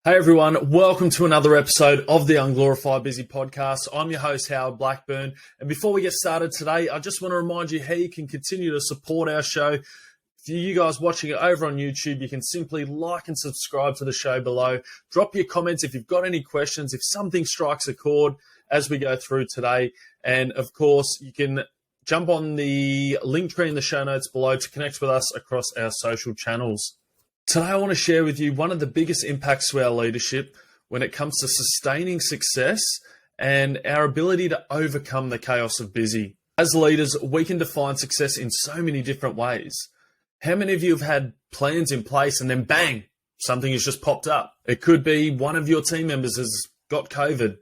Hey everyone, welcome to another episode of the Unglorified Busy podcast. I'm your host, Howard Blackburn. And before we get started today, I just want to remind you how you can continue to support our show. For you guys watching it over on YouTube, you can simply like and subscribe to the show below. Drop your comments if you've got any questions, if something strikes a chord as we go through today. And of course, you can jump on the link tree in the show notes below to connect with us across our social channels. Today, I want to share with you one of the biggest impacts to our leadership when it comes to sustaining success and our ability to overcome the chaos of busy. As leaders, we can define success in so many different ways. How many of you have had plans in place and then bang, something has just popped up? It could be one of your team members has got COVID.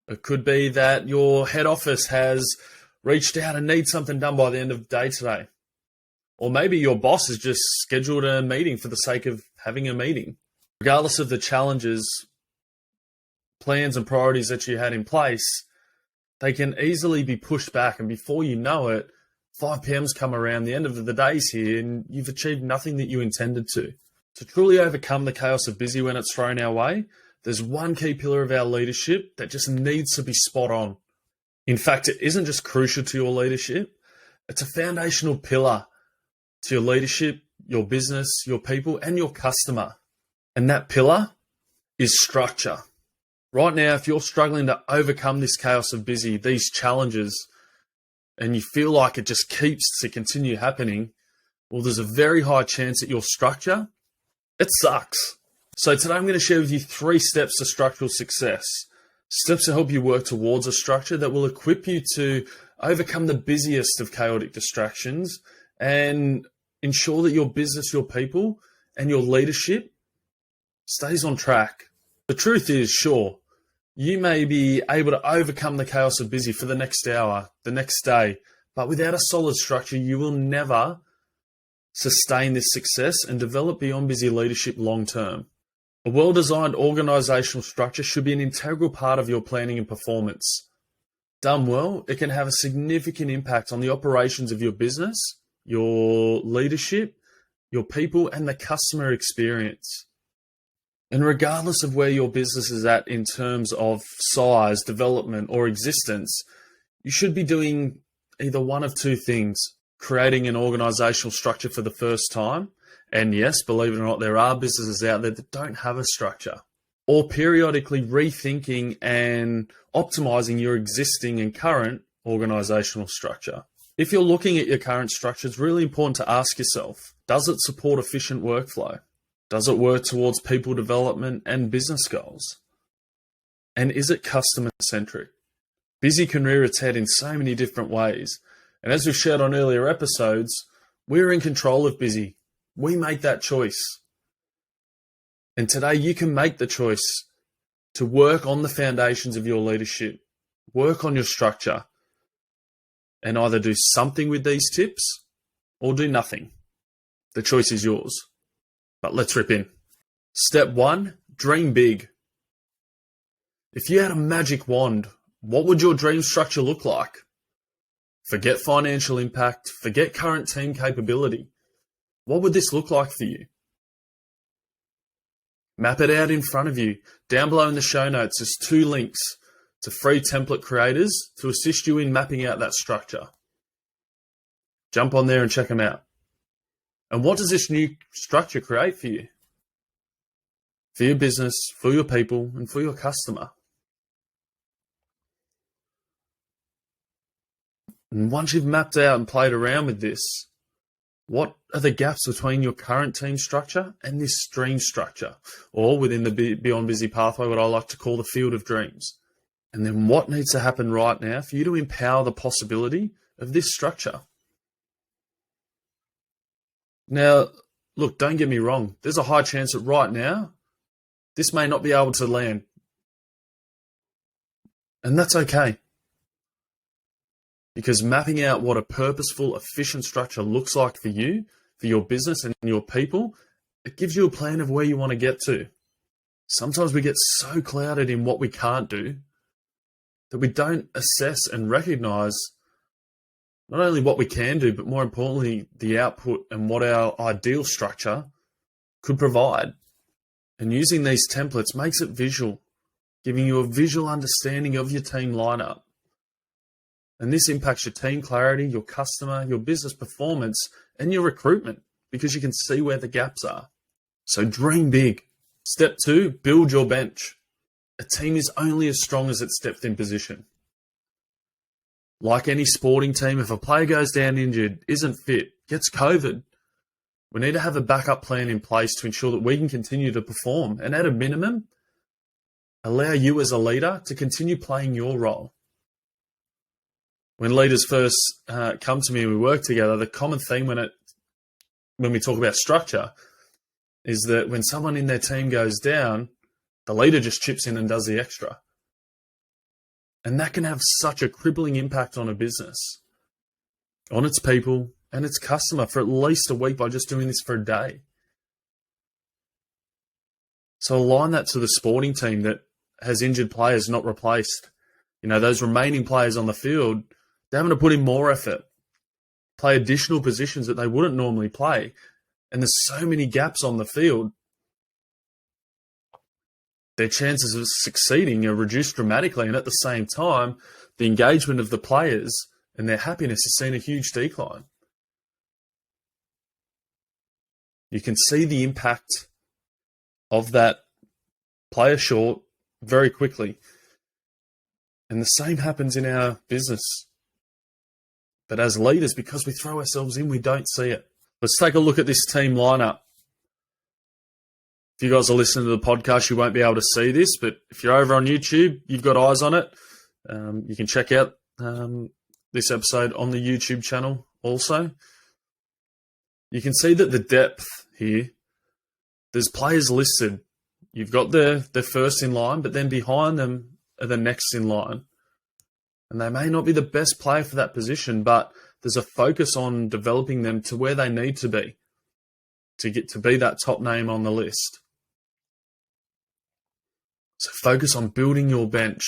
It could be that your head office has reached out and needs something done by the end of the day today. Or maybe your boss has just scheduled a meeting for the sake of having a meeting. Regardless of the challenges, plans and priorities that you had in place, they can easily be pushed back. And before you know it, 5 p.m.'s come around, the end of the day's here, and you've achieved nothing that you intended to. To truly overcome the chaos of busy when it's thrown our way, there's one key pillar of our leadership that just needs to be spot on. In fact, it isn't just crucial to your leadership, it's a foundational pillar to your leadership, your business, your people, and your customer. And that pillar is structure. Right now, if you're struggling to overcome this chaos of busy, these challenges, and you feel like it just keeps to continue happening, well, there's a very high chance that your structure, it sucks. So today I'm going to share with you 3 steps to structural success. Steps to help you work towards a structure that will equip you to overcome the busiest of chaotic distractions and ensure that your business, your people, and your leadership stays on track. The truth is, sure, you may be able to overcome the chaos of busy for the next hour, the next day, but without a solid structure, you will never sustain this success and develop beyond busy leadership long term. A well-designed organizational structure should be an integral part of your planning and performance. Done well, it can have a significant impact on the operations of your business, your leadership, your people, and the customer experience. And regardless of where your business is at in terms of size, development, or existence, you should be doing either one of 2 things: creating an organizational structure for the first time, and yes, believe it or not, there are businesses out there that don't have a structure, or periodically rethinking and optimizing your existing and current organizational structure. If you're looking at your current structure, it's really important to ask yourself, does it support efficient workflow? Does it work towards people development and business goals? And is it customer-centric? Busy can rear its head in so many different ways. And as we've shared on earlier episodes, we're in control of busy. We make that choice. And today you can make the choice to work on the foundations of your leadership, work on your structure, and either do something with these tips or do nothing. The choice is yours. But let's rip in. Step 1, dream big. If you had a magic wand, what would your dream structure look like? Forget financial impact, forget current team capability. What would this look like for you? Map it out in front of you. Down below in the show notes, there's 2 links to free template creators to assist you in mapping out that structure. Jump on there and check them out. And what does this new structure create for you? For your business, for your people, and for your customer. And once you've mapped out and played around with this, what are the gaps between your current team structure and this dream structure? Or within the Beyond Busy pathway, what I like to call the field of dreams. And then what needs to happen right now for you to empower the possibility of this structure? Now, look, don't get me wrong. There's a high chance that right now, this may not be able to land. And that's okay. Because mapping out what a purposeful, efficient structure looks like for you, for your business and your people, it gives you a plan of where you want to get to. Sometimes we get so clouded in what we can't do that we don't assess and recognize not only what we can do, but more importantly, the output and what our ideal structure could provide. And using these templates makes it visual, giving you a visual understanding of your team lineup. And this impacts your team clarity, your customer, your business performance, and your recruitment because you can see where the gaps are. So dream big. Step 2, build your bench. A team is only as strong as its depth in position. Like any sporting team, if a player goes down injured, isn't fit, gets COVID, we need to have a backup plan in place to ensure that we can continue to perform and at a minimum, allow you as a leader to continue playing your role. When leaders first come to me and we work together, the common theme when we talk about structure is that when someone in their team goes down, the leader just chips in and does the extra. And that can have such a crippling impact on a business, on its people and its customer for at least a week by just doing this for a day. So align that to the sporting team that has injured players not replaced. Those remaining players on the field, they're having to put in more effort, play additional positions that they wouldn't normally play. And there's so many gaps on the field. Their chances of succeeding are reduced dramatically. And at the same time, the engagement of the players and their happiness has seen a huge decline. You can see the impact of that player short very quickly. And the same happens in our business. But as leaders, because we throw ourselves in, we don't see it. Let's take a look at this team lineup. If you guys are listening to the podcast, you won't be able to see this, but if you're over on YouTube, you've got eyes on it. You can check out this episode on the YouTube channel also. You can see that the depth here, there's players listed. You've got their first in line, but then behind them are the next in line. And they may not be the best player for that position, but there's a focus on developing them to where they need to be to get to be that top name on the list. So focus on building your bench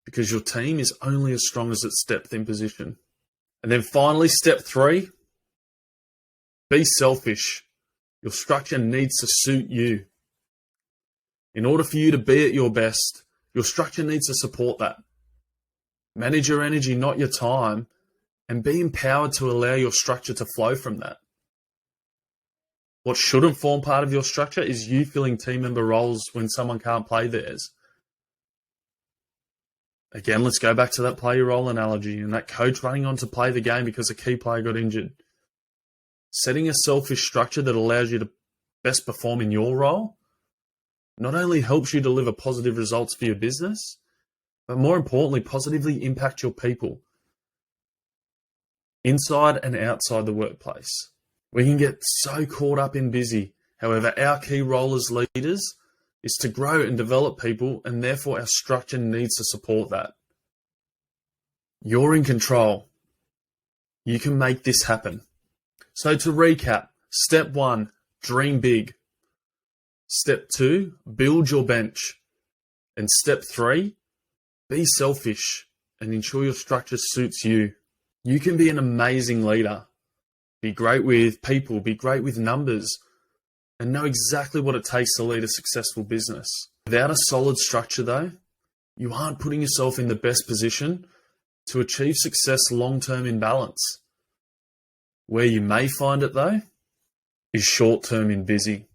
because your team is only as strong as its depth in position. And then finally, step 3, be selfish. Your structure needs to suit you. In order for you to be at your best, your structure needs to support that. Manage your energy, not your time, and be empowered to allow your structure to flow from that. What shouldn't form part of your structure is you filling team member roles when someone can't play theirs. Again, let's go back to that player role analogy and that coach running on to play the game because a key player got injured. Setting a selfish structure that allows you to best perform in your role not only helps you deliver positive results for your business, but more importantly, positively impact your people inside and outside the workplace. We can get so caught up in busy. However, our key role as leaders is to grow and develop people, and therefore our structure needs to support that. You're in control. You can make this happen. So to recap, step 1, dream big. Step 2, build your bench. And step 3, be selfish and ensure your structure suits you. You can be an amazing leader. Be great with people, be great with numbers, and know exactly what it takes to lead a successful business. Without a solid structure, though, you aren't putting yourself in the best position to achieve success long-term in balance. Where you may find it, though, is short-term in busy.